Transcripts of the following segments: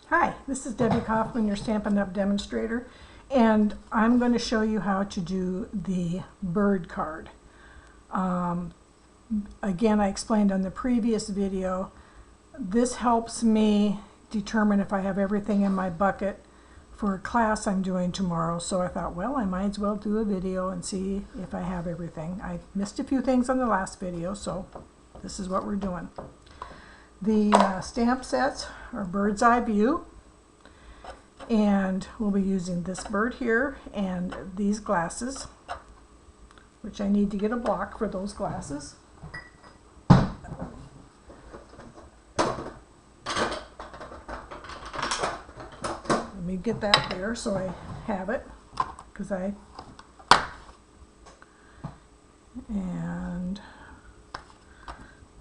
Hi, this is Debbie Kaufman, your Stampin' Up! Demonstrator, and I'm going to show you how to do the bird card. Again, I explained on the previous video, this helps me determine if I have everything in my bucket for a class I'm doing tomorrow. So I thought, well, I might as well do a video and see if I have everything. I missed a few things on the last video, so this is what we're doing. The stamp sets are bird's eye view, and we'll be using this bird here and these glasses, which I need to get a block for those glasses. Let me get that there so I have it, because and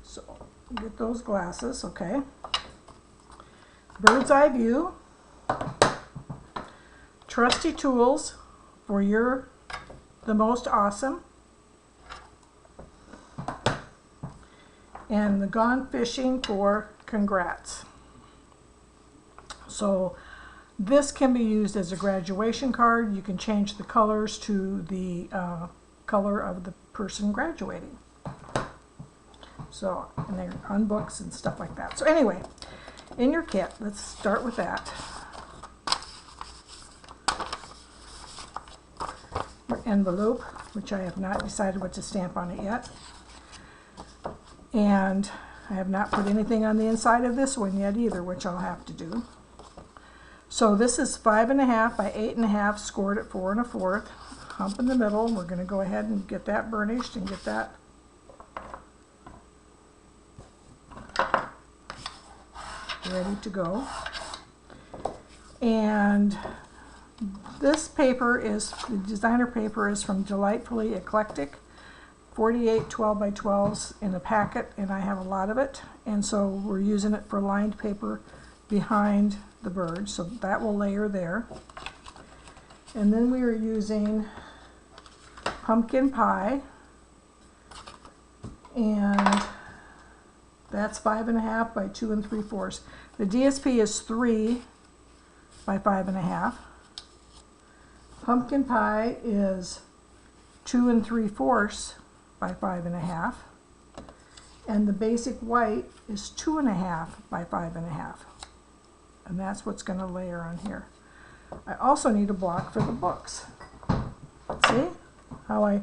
so get those glasses, okay. Bird's eye view, trusty tools for the most awesome, and the gone fishing for congrats. So this can be used as a graduation card. You can change the colors to the color of the person graduating. So, and they're on books and stuff like that. So anyway, in your kit, let's start with that. Your envelope, which I have not decided what to stamp on it yet. And I have not put anything on the inside of this one yet either, which I'll have to do. So this is 5.5 by 8.5, scored at 4 1/4, hump in the middle. We're going to go ahead and get that burnished and get that ready to go. And this paper is, the designer paper is from Delightfully Eclectic, 48 12 by 12s in a packet, and I have a lot of it, and so we're using it for lined paper behind the bird, so that will layer there. And then we are using pumpkin pie, and that's 5.5 by 2 3/4. The DSP is 3 by 5.5. Pumpkin pie is 2 3/4 by 5.5, and the basic white is 2.5 by 5.5, and that's what's going to layer on here. I also need a block for the books. See how I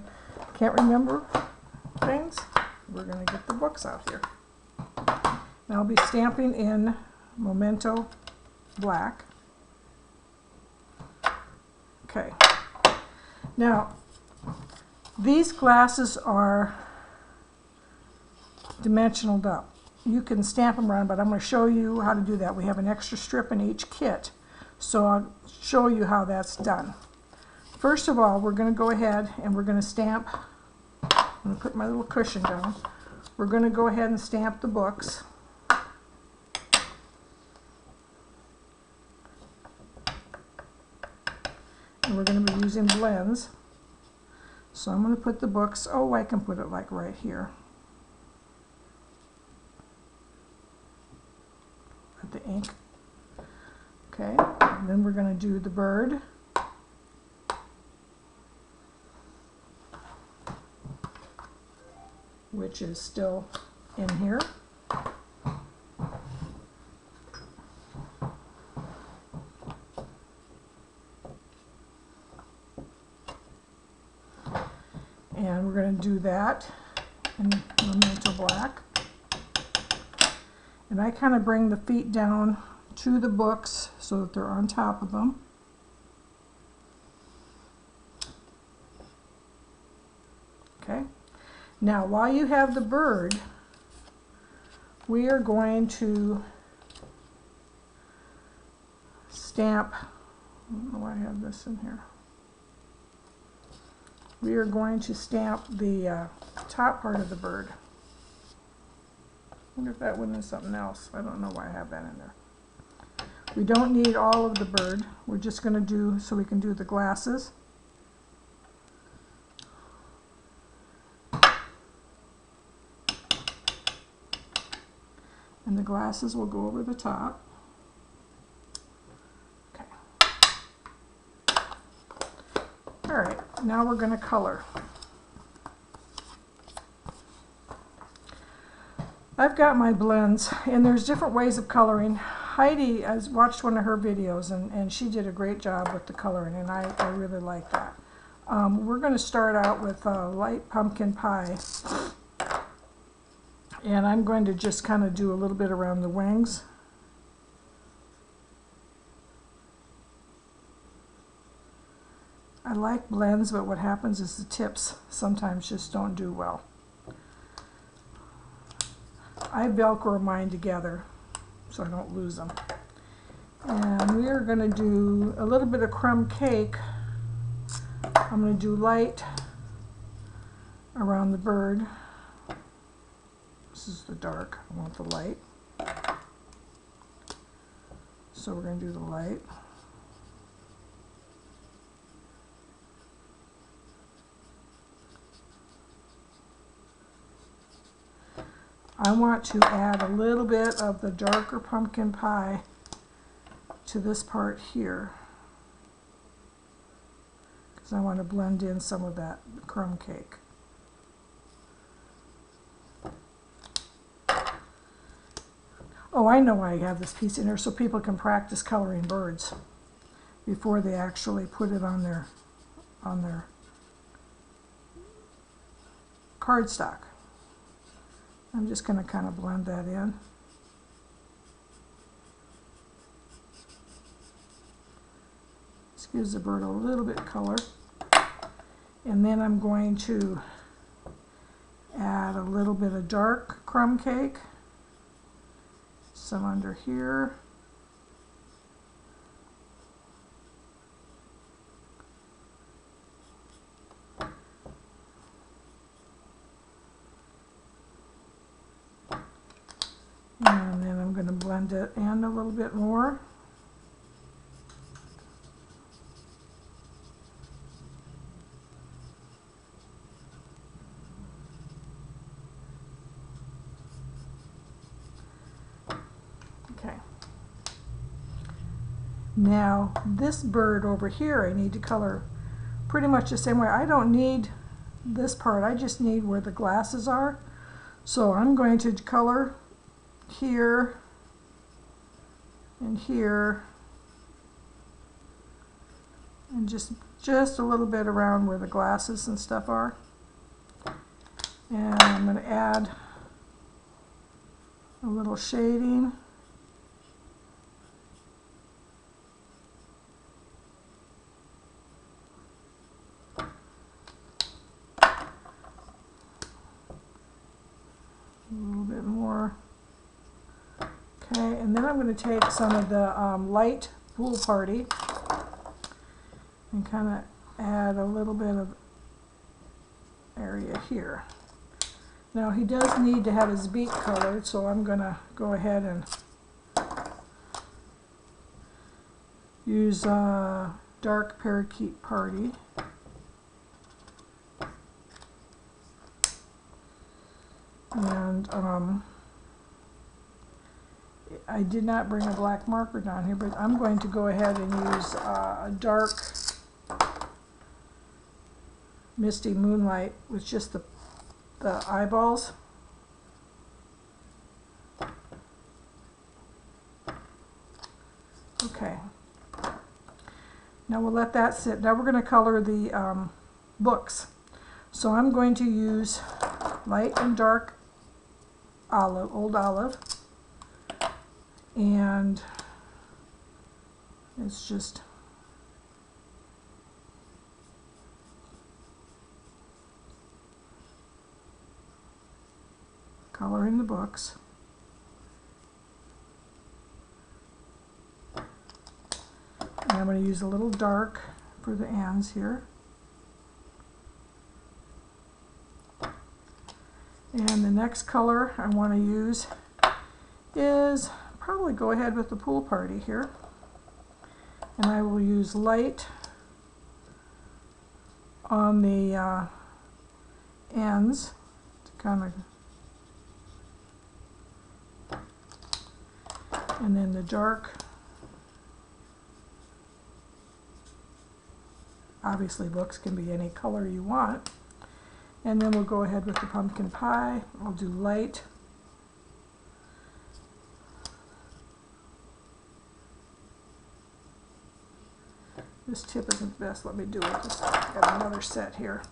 can't remember things? We're going to get the books out here. And I'll be stamping in Memento black. Okay. Now, these glasses are dimensionaled up. You can stamp them around, but I'm going to show you how to do that. We have an extra strip in each kit, so I'll show you how that's done. First of all, we're going to go ahead and we're going to stamp. I'm going to put my little cushion down. We're going to go ahead and stamp the books. And we're going to be using blends. So I'm going to put the books, oh, I can put it like right here at the ink. Okay, and then we're going to do the bird. Which is still in here. And we're going to do that in Memento black. And I kind of bring the feet down to the books so that they're on top of them. Okay. Now, while you have the bird, we are going to stamp, I don't know why I have this in here. We are going to stamp the top part of the bird. I wonder if that one is something else. I don't know why I have that in there. We don't need all of the bird. We're just going to do, so we can do the glasses. And the glasses will go over the top. now we're going to color. I've got my blends, and there's different ways of coloring. Heidi, I watched one of her videos, and she did a great job with the coloring, and I really like that. We're going to start out with light pumpkin pie, and I'm going to just kind of do a little bit around the wings. I like blends, but what happens is the tips sometimes just don't do well. I Velcro mine together so I don't lose them. And we are going to do a little bit of crumb cake. I'm going to do light around the bird. This is the dark. I want the light. So we're going to do the light. I want to add a little bit of the darker pumpkin pie to this part here, because I want to blend in some of that crumb cake. Oh, I know why I have this piece in here, so people can practice coloring birds before they actually put it on their cardstock. I'm just going to kind of blend that in. This gives the bird a little bit of color. And then I'm going to add a little bit of dark crumb cake. Some under here. And then I'm going to blend it in a little bit more. Okay. Now this bird over here I need to color pretty much the same way. I don't need this part, I just need where the glasses are. So I'm going to color here and here, and just a little bit around where the glasses and stuff are. And I'm going to add a little shading. A little bit more. Okay, and then I'm going to take some of the light Pool Party and kind of add a little bit of area here. Now he does need to have his beak colored, so I'm going to go ahead and use dark Parakeet Party. And I did not bring a black marker down here, but I'm going to go ahead and use a dark Misty Moonlight with just the eyeballs. Okay. Now we'll let that sit. Now we're going to color the books. So I'm going to use light and dark olive, old olive. And it's just coloring the books. And I'm going to use a little dark for the ends here. And the next color I want to use is probably go ahead with the Pool Party here. And I will use light on the ends to kind of, and then the dark obviously books can be any color you want. And then we'll go ahead with the pumpkin pie. I'll do light. This tip isn't the best. Let me do it. Just got another set here.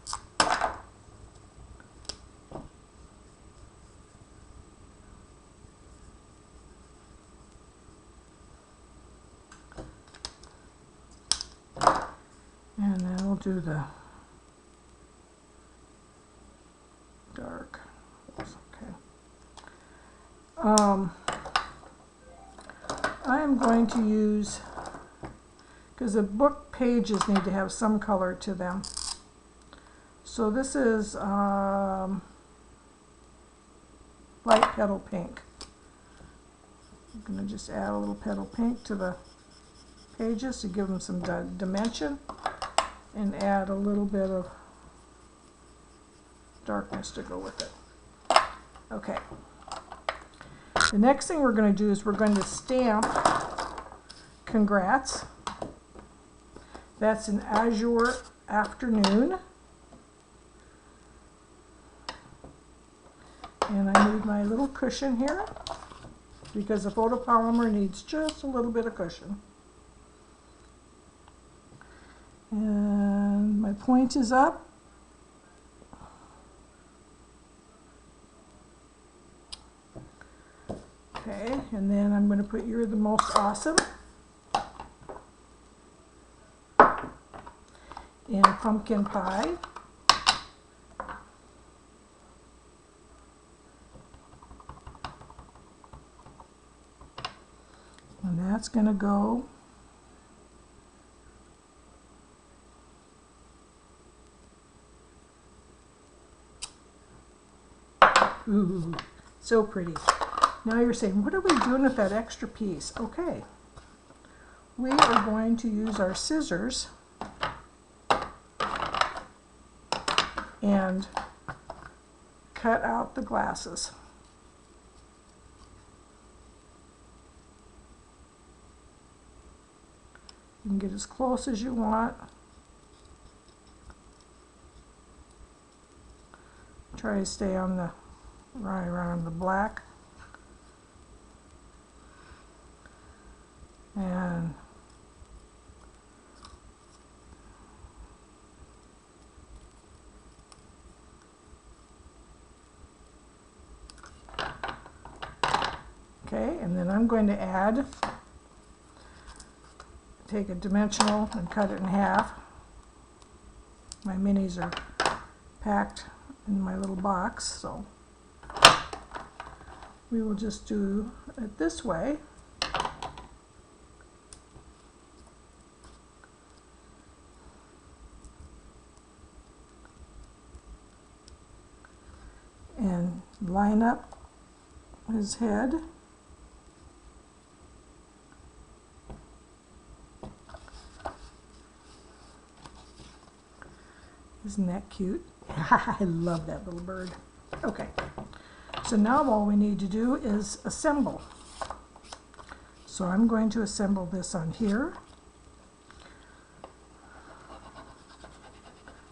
And then we'll do the dark. Oops, okay. I am going to use, because the book pages need to have some color to them. So this is light petal pink. I'm going to just add a little petal pink to the pages to give them some dimension, and add a little bit of darkness to go with it. Okay. The next thing we're going to do is we're going to stamp congrats. That's an azure afternoon. And I need my little cushion here because the photopolymer needs just a little bit of cushion. And my point is up. Okay, and then I'm going to put "You're the most awesome" in pumpkin pie. And that's going to go ooh, so pretty. Now you're saying, what are we doing with that extra piece? Okay, we are going to use our scissors and cut out the glasses. You can get as close as you want. Try to stay on the right around the black. And okay, and then I'm going to take a dimensional and cut it in half. My minis are packed in my little box, so we will just do it this way. And line up his head. Isn't that cute? I love that little bird. Okay, so now all we need to do is assemble. So I'm going to assemble this on here.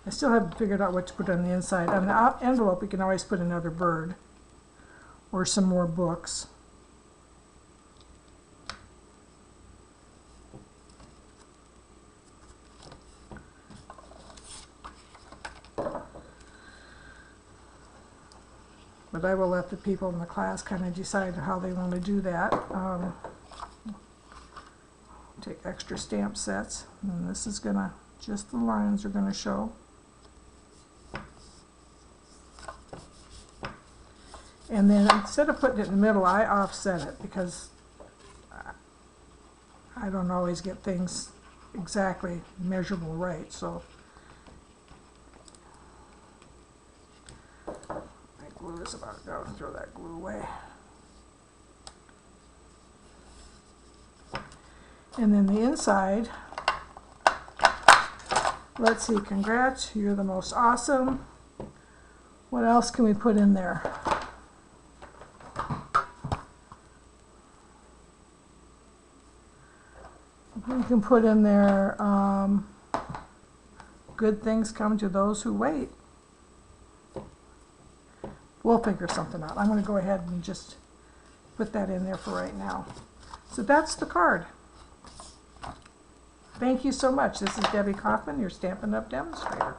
I still haven't figured out what to put on the inside. On the envelope, you can always put another bird or some more books. But I will let the people in the class kind of decide how they want to do that. Take extra stamp sets, and this is gonna, just the lines are gonna show. And then instead of putting it in the middle, I offset it because I don't always get things exactly measurable right. So my glue is about to go. Throw that glue away. And then the inside, let's see, congrats, you're the most awesome. What else can we put in there? We can put in there Good things come to those who wait. We'll figure something out. I'm going to go ahead and just put that in there for right now. So that's the card. Thank you so much. This is Debbie Kaufman, your Stampin' Up! Demonstrator.